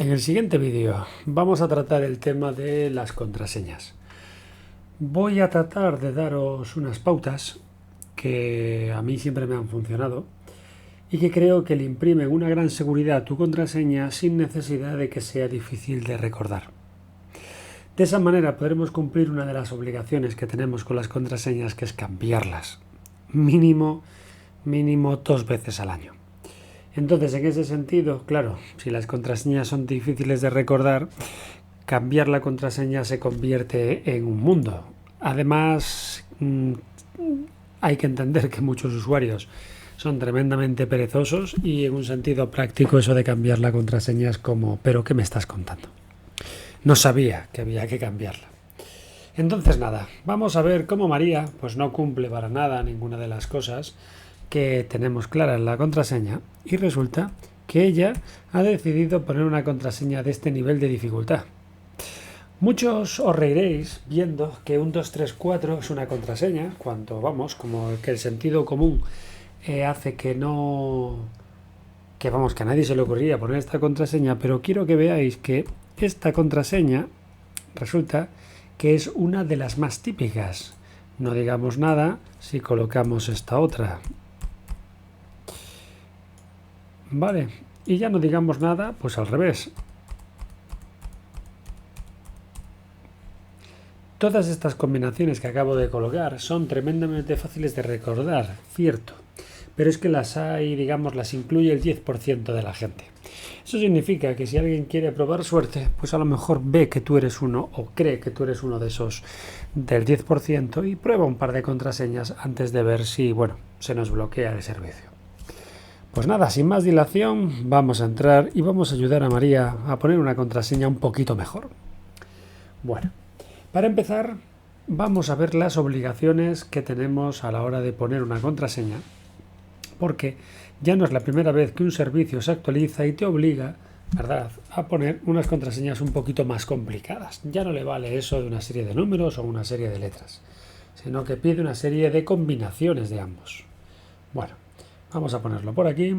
En el siguiente vídeo vamos a tratar el tema de las contraseñas. Voy a tratar de daros unas pautas que a mí siempre me han funcionado y que creo que le imprimen una gran seguridad a tu contraseña sin necesidad de que sea difícil de recordar. De esa manera podremos cumplir una de las obligaciones que tenemos con las contraseñas, que es cambiarlas mínimo 2 veces al año. Entonces, en ese sentido, claro, si las contraseñas son difíciles de recordar, cambiar la contraseña se convierte en un mundo. Además, hay que entender que muchos usuarios son tremendamente perezosos y en un sentido práctico eso de cambiar la contraseña es como, ¿pero qué me estás contando? No sabía que había que cambiarla. Entonces nada, vamos a ver cómo María pues no cumple para nada ninguna de las cosas que tenemos clara en la contraseña y resulta que ella ha decidido poner una contraseña de este nivel de dificultad. Muchos os reiréis viendo que un 234 es una contraseña cuando vamos, como que el sentido común hace que a nadie se le ocurría poner esta contraseña, pero quiero que veáis que esta contraseña resulta que es una de las más típicas. No digamos nada si colocamos esta otra. Vale, y ya no digamos nada, pues al revés. Todas estas combinaciones que acabo de colocar son tremendamente fáciles de recordar, cierto, pero es que las hay, digamos, las incluye el 10% de la gente. Eso significa que si alguien quiere probar suerte, pues a lo mejor ve que tú eres uno o cree que tú eres uno de esos del 10% y prueba un par de contraseñas antes de ver si, se nos bloquea el servicio. Pues nada, sin más dilación, vamos a entrar y vamos a ayudar a María a poner una contraseña un poquito mejor. Bueno, para empezar, vamos a ver las obligaciones que tenemos a la hora de poner una contraseña, porque ya no es la primera vez que un servicio se actualiza y te obliga, ¿verdad?, a poner unas contraseñas un poquito más complicadas. Ya no le vale eso de una serie de números o una serie de letras, sino que pide una serie de combinaciones de ambos. Bueno, vamos a ponerlo por aquí.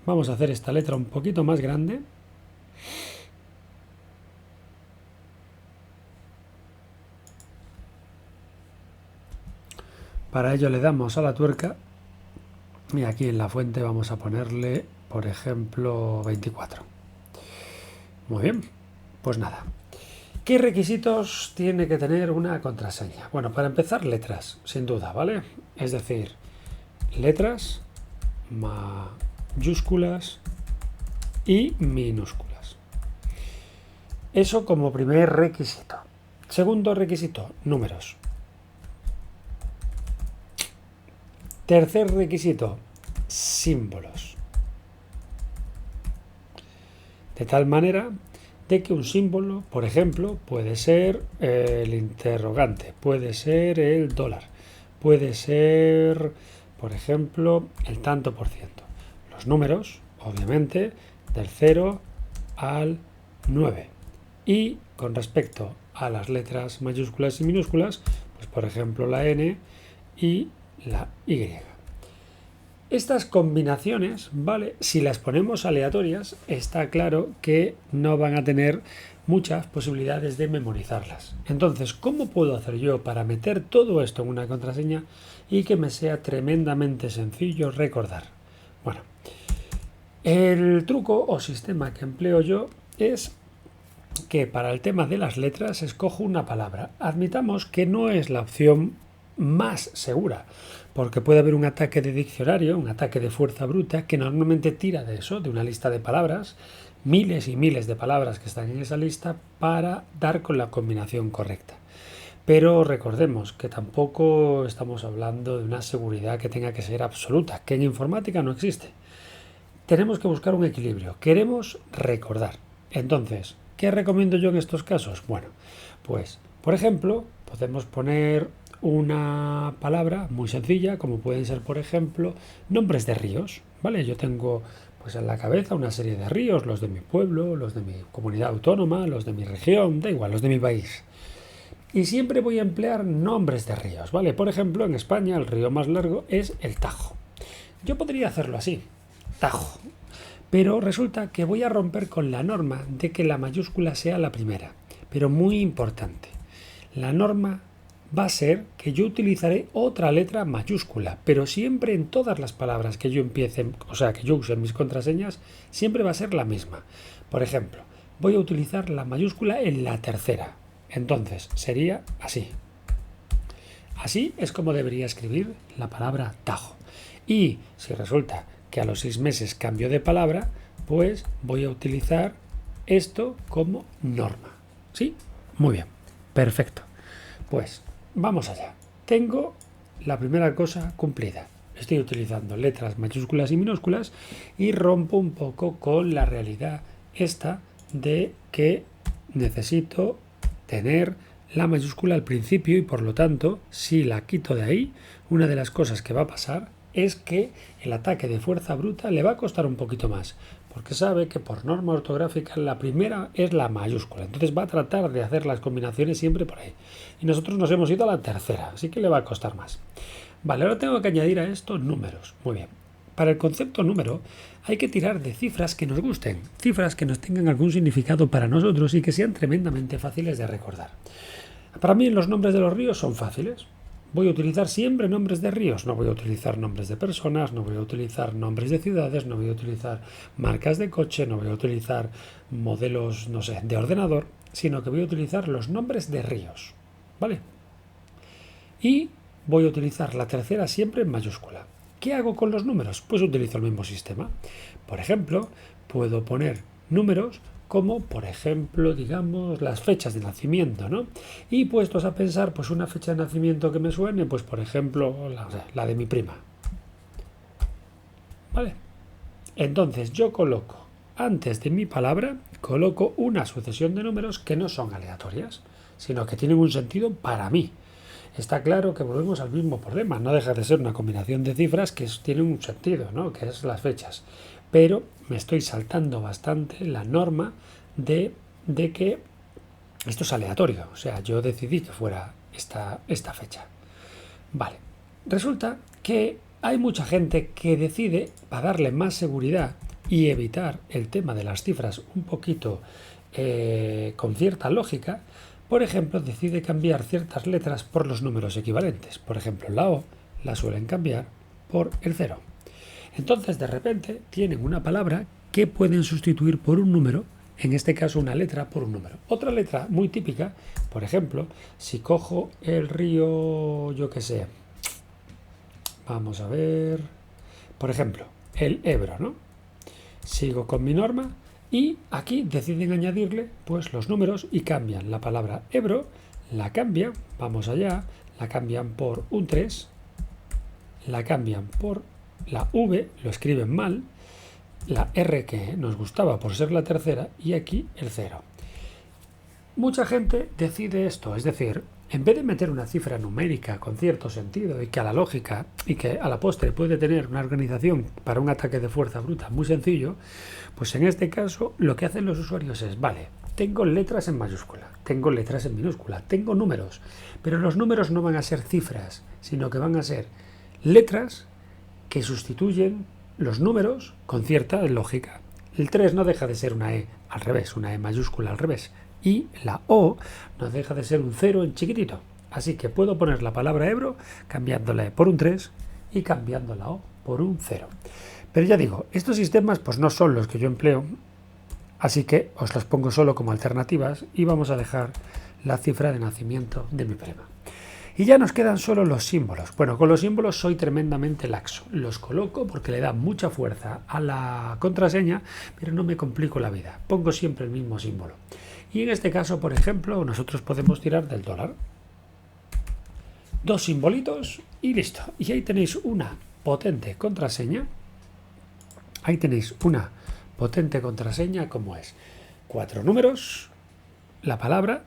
Vamos a hacer esta letra un poquito más grande. Para ello le damos a la tuerca y aquí en la fuente vamos a ponerle, por ejemplo, 24. Muy bien, pues nada. ¿Qué requisitos tiene que tener una contraseña? Bueno, para empezar, letras, sin duda, ¿vale? Es decir, letras, mayúsculas y minúsculas. Eso como primer requisito. Segundo requisito, números. Tercer requisito, símbolos. De tal manera de que un símbolo, por ejemplo, puede ser el interrogante, puede ser el dólar, puede ser, por ejemplo, el tanto por ciento. Los números, obviamente, del 0 al 9. Y con respecto a las letras mayúsculas y minúsculas, pues por ejemplo la N y la Y. Estas combinaciones, ¿vale?, si las ponemos aleatorias, está claro que no van a tener muchas posibilidades de memorizarlas. Entonces, ¿cómo puedo hacer yo para meter todo esto en una contraseña y que me sea tremendamente sencillo recordar? Bueno, el truco o sistema que empleo yo es que para el tema de las letras escojo una palabra. Admitamos que no es la opción más segura, porque puede haber un ataque de diccionario, un ataque de fuerza bruta, que normalmente tira de eso, de una lista de palabras, miles y miles de palabras que están en esa lista, para dar con la combinación correcta. Pero recordemos que tampoco estamos hablando de una seguridad que tenga que ser absoluta, que en informática no existe. Tenemos que buscar un equilibrio, queremos recordar. Entonces, ¿qué recomiendo yo en estos casos? Bueno, pues, por ejemplo, podemos poner una palabra muy sencilla, como pueden ser, por ejemplo, nombres de ríos, ¿vale? Yo tengo pues en la cabeza una serie de ríos, los de mi pueblo, los de mi comunidad autónoma, los de mi región, da igual, los de mi país. Y siempre voy a emplear nombres de ríos, ¿vale? Por ejemplo, en España el río más largo es el Tajo. Yo podría hacerlo así, Tajo. Pero resulta que voy a romper con la norma de que la mayúscula sea la primera. Pero muy importante, la norma va a ser que yo utilizaré otra letra mayúscula, pero siempre en todas las palabras que yo empiece, o sea, que yo use en mis contraseñas, siempre va a ser la misma. Por ejemplo, voy a utilizar la mayúscula en la tercera. Entonces, sería así. Así es como debería escribir la palabra tajo. Y si resulta que a los 6 meses cambio de palabra, pues voy a utilizar esto como norma. ¿Sí? Muy bien. Perfecto. Pues vamos allá. Tengo la primera cosa cumplida. Estoy utilizando letras mayúsculas y minúsculas y rompo un poco con la realidad esta de que necesito tener la mayúscula al principio y por lo tanto, si la quito de ahí, una de las cosas que va a pasar es que el ataque de fuerza bruta le va a costar un poquito más, porque sabe que por norma ortográfica la primera es la mayúscula, entonces va a tratar de hacer las combinaciones siempre por ahí. Y nosotros nos hemos ido a la tercera, así que le va a costar más. Vale, ahora tengo que añadir a esto números. Muy bien. Para el concepto número hay que tirar de cifras que nos gusten, cifras que nos tengan algún significado para nosotros y que sean tremendamente fáciles de recordar. Para mí los nombres de los ríos son fáciles. Voy a utilizar siempre nombres de ríos, no voy a utilizar nombres de personas, no voy a utilizar nombres de ciudades, no voy a utilizar marcas de coche, no voy a utilizar modelos, no sé, de ordenador, sino que voy a utilizar los nombres de ríos, ¿vale? Y voy a utilizar la tercera siempre en mayúscula. ¿Qué hago con los números? Pues utilizo el mismo sistema. Por ejemplo, puedo poner números como, por ejemplo, digamos, las fechas de nacimiento, ¿no? Y puestos a pensar, pues una fecha de nacimiento que me suene, pues por ejemplo, la de mi prima. ¿Vale? Entonces yo coloco, antes de mi palabra, coloco una sucesión de números que no son aleatorias, sino que tienen un sentido para mí. Está claro que volvemos al mismo problema, no deja de ser una combinación de cifras que tienen un sentido, ¿no? Que es las fechas. Pero me estoy saltando bastante la norma de que esto es aleatorio, o sea, yo decidí que fuera esta fecha. Vale, resulta que hay mucha gente que decide, para darle más seguridad y evitar el tema de las cifras un poquito con cierta lógica, por ejemplo, decide cambiar ciertas letras por los números equivalentes. Por ejemplo, la O la suelen cambiar por el 0. Entonces, de repente, tienen una palabra que pueden sustituir por un número, en este caso una letra por un número. Otra letra muy típica, por ejemplo, si cojo el río, yo qué sé, vamos a ver, por ejemplo, el Ebro, ¿no? Sigo con mi norma y aquí deciden añadirle pues los números y cambian la palabra Ebro, la cambian, vamos allá, la cambian por un 3, la cambian por la V, lo escriben mal, la R que nos gustaba por ser la tercera y aquí el 0. Mucha gente decide esto, es decir, en vez de meter una cifra numérica con cierto sentido y que a la lógica y que a la postre puede tener una organización para un ataque de fuerza bruta muy sencillo, pues en este caso lo que hacen los usuarios es, vale, tengo letras en mayúscula, tengo letras en minúscula, tengo números, pero los números no van a ser cifras, sino que van a ser letras que sustituyen los números con cierta lógica. El 3 no deja de ser una E al revés, una E mayúscula al revés. Y la O no deja de ser un 0 en chiquitito. Así que puedo poner la palabra Ebro cambiando la E por un 3 y cambiando la O por un 0. Pero ya digo, estos sistemas pues no son los que yo empleo, así que os los pongo solo como alternativas y vamos a dejar la cifra de nacimiento de mi prima. Y ya nos quedan solo los símbolos. Bueno, con los símbolos soy tremendamente laxo. Los coloco porque le da mucha fuerza a la contraseña, pero no me complico la vida. Pongo siempre el mismo símbolo. Y en este caso, por ejemplo, nosotros podemos tirar del dólar. 2 simbolitos y listo. Y ahí tenéis una potente contraseña. Ahí tenéis una potente contraseña como es 4 números, la palabra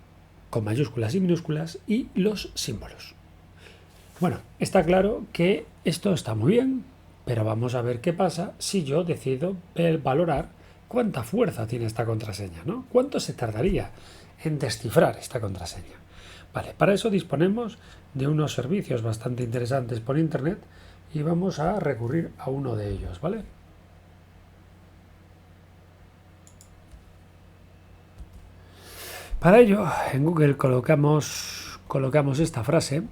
con mayúsculas y minúsculas y los símbolos. Bueno, está claro que esto está muy bien, pero vamos a ver qué pasa si yo decido valorar cuánta fuerza tiene esta contraseña, ¿no? ¿Cuánto se tardaría en descifrar esta contraseña? Vale, para eso disponemos de unos servicios bastante interesantes por internet y vamos a recurrir a uno de ellos, ¿vale? Para ello, en Google colocamos esta frase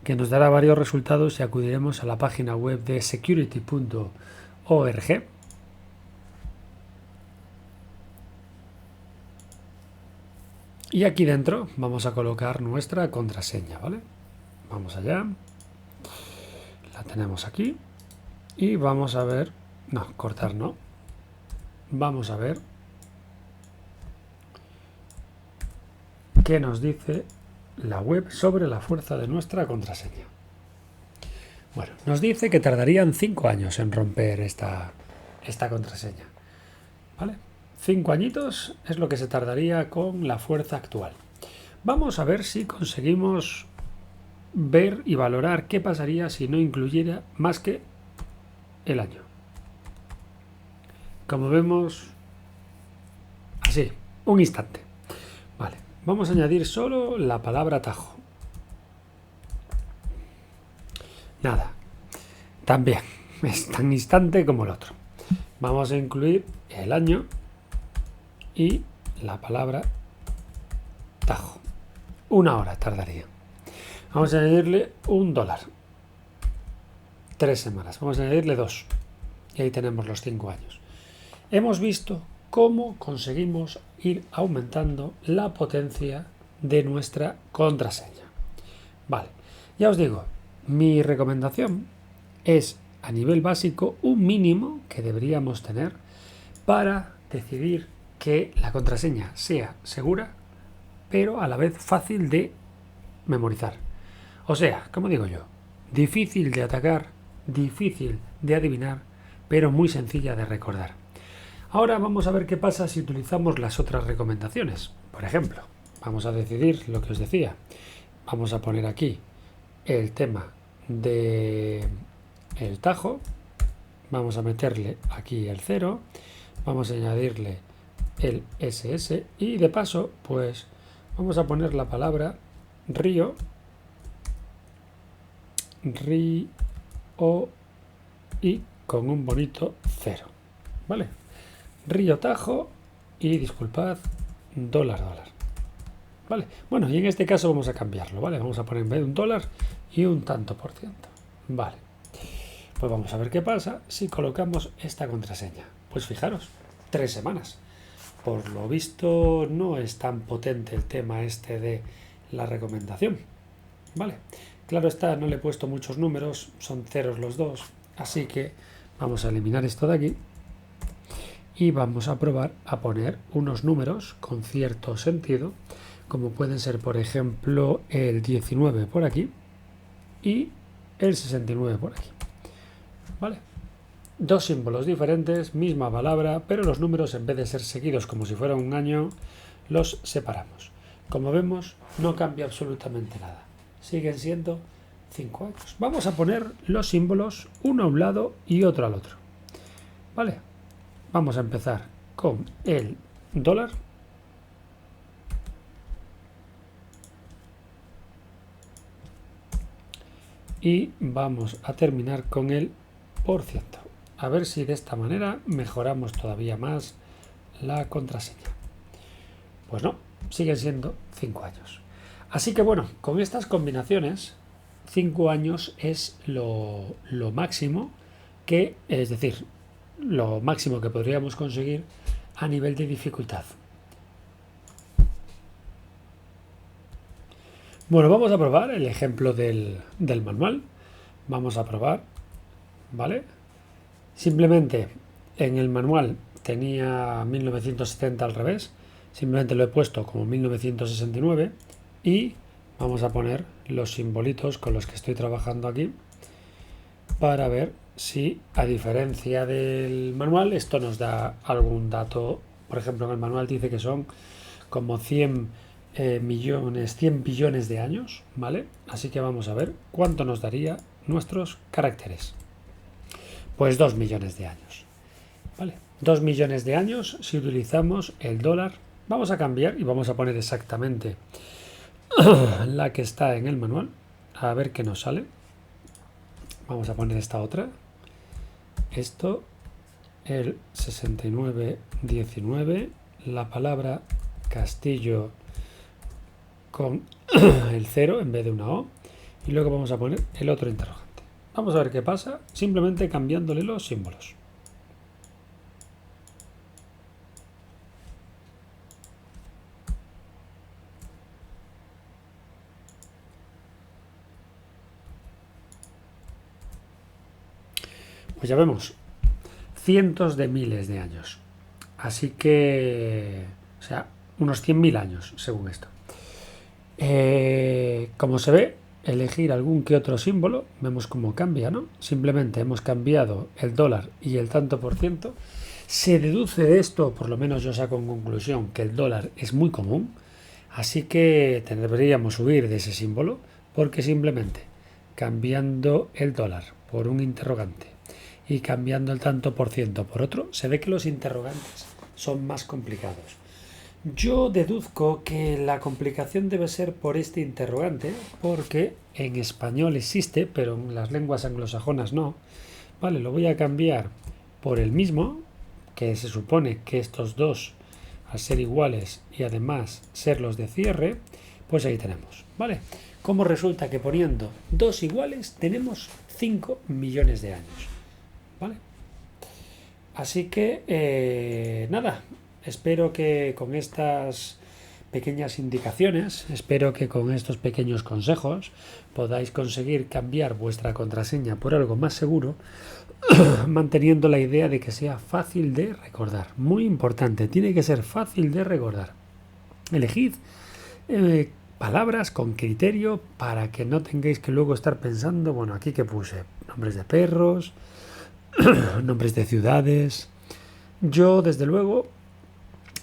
que nos dará varios resultados y acudiremos a la página web de security.org. Y aquí dentro vamos a colocar nuestra contraseña, ¿vale? Vamos allá. La tenemos aquí. Y vamos a ver... No, cortar no. Vamos a ver qué nos dice la web sobre la fuerza de nuestra contraseña. Bueno, nos dice que tardarían 5 años en romper esta contraseña. ¿Vale? 5 añitos es lo que se tardaría con la fuerza actual. Vamos a ver si conseguimos ver y valorar qué pasaría si no incluyera más que el año. Como vemos, así, un instante. Vale, vamos a añadir solo la palabra tajo. Nada, también es tan instante como el otro. Vamos a incluir el año y la palabra tajo. 1 hora tardaría. Vamos a añadirle $1. 3 semanas. Vamos a añadirle 2. Y ahí tenemos los 5 años. Hemos visto cómo conseguimos ir aumentando la potencia de nuestra contraseña. Vale, ya os digo, mi recomendación es a nivel básico un mínimo que deberíamos tener para decidir que la contraseña sea segura, pero a la vez fácil de memorizar. O sea, como digo yo, difícil de atacar, difícil de adivinar, pero muy sencilla de recordar. Ahora vamos a ver qué pasa si utilizamos las otras recomendaciones. Por ejemplo, vamos a decidir lo que os decía. Vamos a poner aquí el tema de el tajo. Vamos a meterle aquí el 0. Vamos a añadirle el SS y de paso, pues vamos a poner la palabra río, y con un bonito 0. ¿Vale? Río Tajo y disculpad, $. ¿Vale? Bueno, y en este caso vamos a cambiarlo, ¿vale? Vamos a poner en vez de $1 y un tanto por ciento. Vale. Pues vamos a ver qué pasa si colocamos esta contraseña. Pues fijaros, 3 semanas. Por lo visto no es tan potente el tema este de la recomendación. ¿Vale? Claro está, no le he puesto muchos números, son ceros los dos, así que vamos a eliminar esto de aquí y vamos a probar a poner unos números con cierto sentido, como pueden ser, por ejemplo, el 19 por aquí y el 69 por aquí. ¿Vale? Dos símbolos diferentes, misma palabra, pero los números, en vez de ser seguidos como si fuera un año, los separamos. Como vemos, no cambia absolutamente nada. Siguen siendo 5 años. Vamos a poner los símbolos uno a un lado y otro al otro. ¿Vale? Vamos a empezar con el $. Y vamos a terminar con el %. A ver si de esta manera mejoramos todavía más la contraseña. Pues no, siguen siendo 5 años. Así que bueno, con estas combinaciones, 5 años es lo máximo que, es decir, lo máximo que podríamos conseguir a nivel de dificultad. Bueno, vamos a probar el ejemplo del manual. Vamos a probar, ¿vale? Simplemente en el manual tenía 1970 al revés. Simplemente lo he puesto como 1969 y vamos a poner los simbolitos con los que estoy trabajando aquí para ver si, a diferencia del manual, esto nos da algún dato. Por ejemplo, en el manual dice que son como 100 billones de años, ¿vale? Así que vamos a ver cuánto nos daría nuestros caracteres. Pues 2 millones de años, ¿vale? 2 millones de años si utilizamos el $. Vamos a cambiar y vamos a poner exactamente la que está en el manual, a ver qué nos sale. Vamos a poner esta otra. Esto, el 6919, la palabra castillo con el 0 en vez de una O y luego vamos a poner el otro interrogante. Vamos a ver qué pasa simplemente cambiándole los símbolos. Pues ya vemos, cientos de miles de años. Así que, o sea, unos 100.000 años, según esto. Como se ve, elegir algún que otro símbolo, vemos cómo cambia, ¿no? Simplemente hemos cambiado el dólar y el tanto por ciento. Se deduce de esto, por lo menos yo saco en conclusión, que el dólar es muy común, así que deberíamos huir de ese símbolo, porque simplemente cambiando el dólar por un interrogante y cambiando el tanto por ciento por otro, se ve que los interrogantes son más complicados. Yo deduzco que la complicación debe ser por este interrogante, porque en español existe, pero en las lenguas anglosajonas no. Vale, lo voy a cambiar por el mismo, que se supone que estos dos, al ser iguales y además ser los de cierre, pues ahí tenemos, ¿vale? Como resulta que poniendo dos iguales tenemos 5 millones de años, ¿vale? Así que, nada, espero que con estas pequeñas indicaciones, espero que con estos pequeños consejos podáis conseguir cambiar vuestra contraseña por algo más seguro, manteniendo la idea de que sea fácil de recordar. Muy importante, tiene que ser fácil de recordar. Elegid palabras con criterio para que no tengáis que luego estar pensando, bueno, aquí que puse nombres de perros, nombres de ciudades. Yo, desde luego,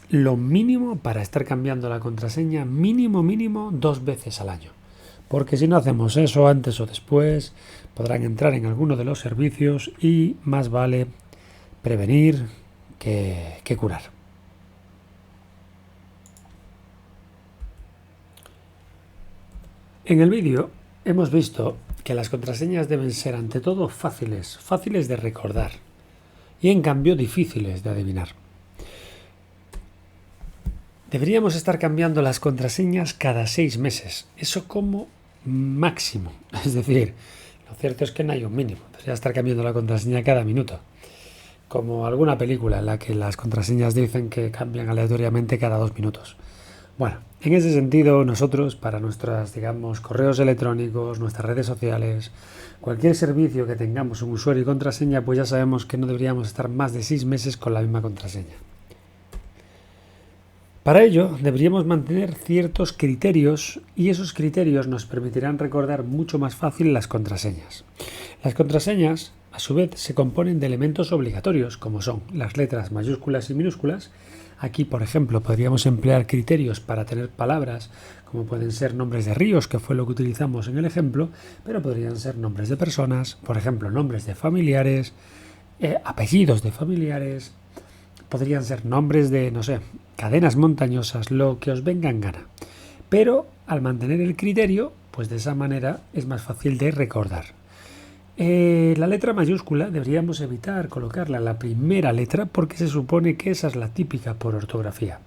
lo mínimo para estar cambiando la contraseña, mínimo 2 veces al año. Porque si no hacemos eso antes o después, podrán entrar en alguno de los servicios y más vale prevenir que curar. En el vídeo hemos visto que las contraseñas deben ser ante todo fáciles de recordar y en cambio difíciles de adivinar. Deberíamos estar cambiando las contraseñas cada 6 meses, eso como máximo, es decir, lo cierto es que no hay un mínimo, debería estar cambiando la contraseña cada minuto, como alguna película en la que las contraseñas dicen que cambian aleatoriamente cada 2 minutos. Bueno, en ese sentido, nosotros, para nuestras, digamos, correos electrónicos, nuestras redes sociales, cualquier servicio que tengamos un usuario y contraseña, pues ya sabemos que no deberíamos estar más de 6 meses con la misma contraseña. Para ello, deberíamos mantener ciertos criterios y esos criterios nos permitirán recordar mucho más fácil las contraseñas. Las contraseñas, a su vez, se componen de elementos obligatorios, como son las letras mayúsculas y minúsculas. Aquí, por ejemplo, podríamos emplear criterios para tener palabras, como pueden ser nombres de ríos, que fue lo que utilizamos en el ejemplo, pero podrían ser nombres de personas, por ejemplo, nombres de familiares, apellidos de familiares, podrían ser nombres de, no sé, cadenas montañosas, lo que os venga en gana. Pero al mantener el criterio, pues de esa manera es más fácil de recordar. La letra mayúscula deberíamos evitar colocarla en la primera letra porque se supone que esa es la típica por ortografía.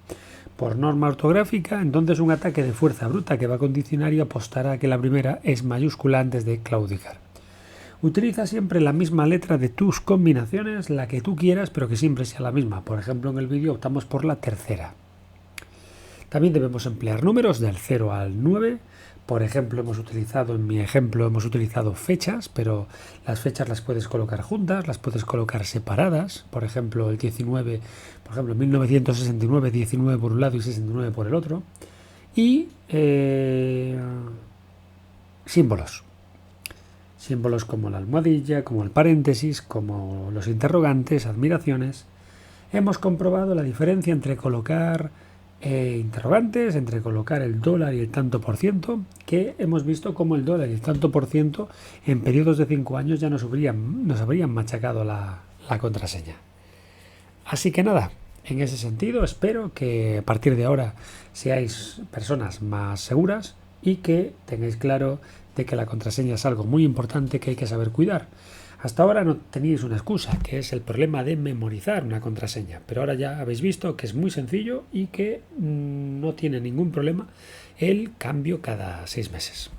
Por norma ortográfica, entonces un ataque de fuerza bruta que va con diccionario apostará a que la primera es mayúscula antes de claudicar. Utiliza siempre la misma letra de tus combinaciones, la que tú quieras, pero que siempre sea la misma. Por ejemplo, en el vídeo optamos por la tercera. También debemos emplear números del 0 al 9. Por ejemplo, en mi ejemplo hemos utilizado fechas, pero las fechas las puedes colocar juntas, las puedes colocar separadas. Por ejemplo, el 19, 1969, 19 por un lado y 69 por el otro. Y símbolos. Símbolos como la almohadilla, como el paréntesis, como los interrogantes, admiraciones. Hemos comprobado la diferencia entre colocar interrogantes, entre colocar el dólar y el tanto por ciento, que hemos visto como el dólar y el tanto por ciento en periodos de 5 años ya nos habrían machacado la contraseña. Así que nada, en ese sentido espero que a partir de ahora seáis personas más seguras y que tengáis claro de que la contraseña es algo muy importante que hay que saber cuidar. Hasta ahora no teníais una excusa, que es el problema de memorizar una contraseña, pero ahora ya habéis visto que es muy sencillo y que no tiene ningún problema el cambio cada 6 meses.